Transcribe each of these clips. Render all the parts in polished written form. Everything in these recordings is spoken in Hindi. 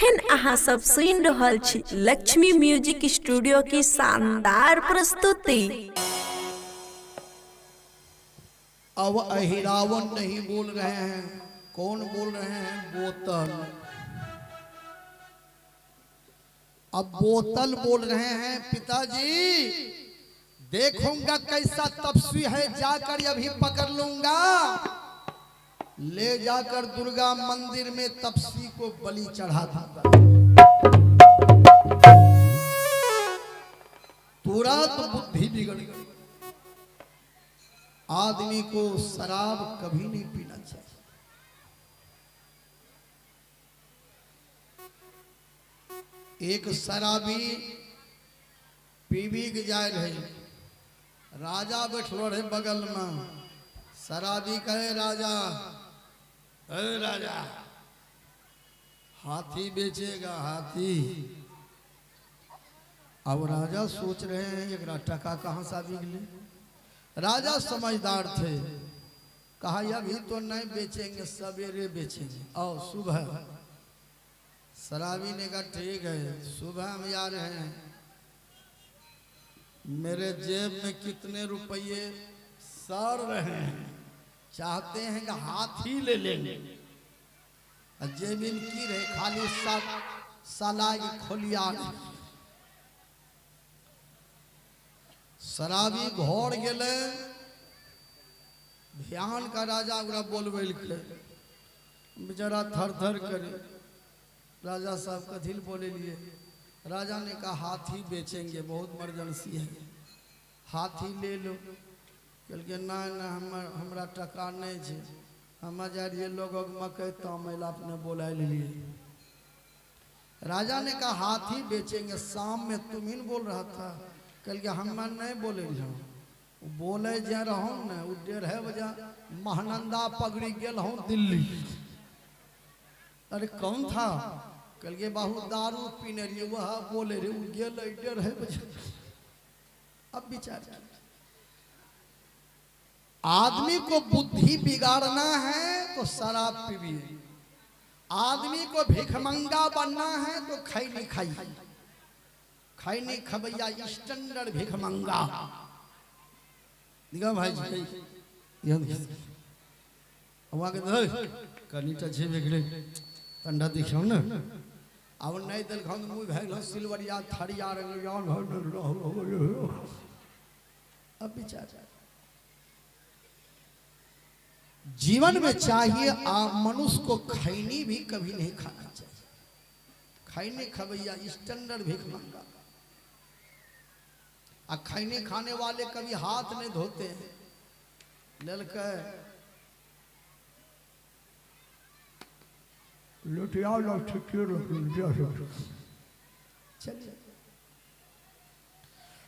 अखन अहाँ सब सुन रहल छी लक्ष्मी म्यूजिक स्टूडियो की शानदार प्रस्तुति। अब अहिरावन नहीं बोल रहे हैं, कौन बोल रहे हैं? बोतल। अब बोतल बोल रहे हैं, पिताजी देखूंगा कैसा तपस्वी है, जाकर अभी पकड़ लूंगा, ले जाकर दुर्गा मंदिर में तपस्वी को बलि चढ़ा दूंगा। तुरंत बुद्धि बिगड़ गई। आदमी को शराब कभी नहीं पीना चाहिए। एक शराबी पीवी के जाए रहे, राजा बैठलो रहे बगल में। शराबी कहे, राजा अरे राजा हाथी बेचेगा? हाथी। अब राजा सोच रहे हैं एक टका कहाँ से बिगले। राजा समझदार थे, कहा अभी तो नहीं बेचेंगे, सवेरे बेचेंगे, आओ सुबह। शराबी ने कहा ठीक है, सुबह हम आ रहे हैं, मेरे जेब में कितने रुपये सड़ रहे हैं, चाहते हैं कि हाथी ले लेंगे। जेब की रहे खाली साला खोलिया। शराबी घर गेले, ध्यान का राजा ओकरा बोलबे बेचारा थर थर करे। राजा साहब कथी बोले लिए? राजा ने कहा हाथी बेचेंगे, बहुत इमरजेंसी है, हाथी ले लो। कहलके ना ना हमरा टका नहीं है, हम जा रही लोग मकई तमेल अपने बोला लिए। राजा ने कहा हाथी बेचेंगे, शाम में तुम ही बोल रहा था। कल के हम नहीं बोले बोले जा रहा हूँ न, 1:30 बजे महानंदा पगड़ी गेल हूँ दिल्ली। अरे कौन था? कल के बाहू दारू पीने रही, वह बोले रे गेल 1:30 बजे। अब विचार, आदमी को बुद्धि बिगाड़ना है तो शराब पीजिए, आदमी को भिखमंगा बनना है तो खैनी खाइए। खैनी खबैया स्टैंडर्ड भिखमंगा। दिखा भाई कनीटा छेबे गेले, ठंडा दिखाओ ना। अब नहीं दिल मुँह भैल सिलवरिया थरिया। अब विचार, जीवन में चाहिए मनुष्य को खैनी भी कभी नहीं खाना चाहिए। खैनी खबैया स्टैंडर्ड भिखमंगा। आ खैनी खाने वाले कभी हाथ नहीं धोते हैं। ललके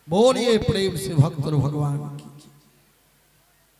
बोलिए प्रेम से भक्त भगवान की।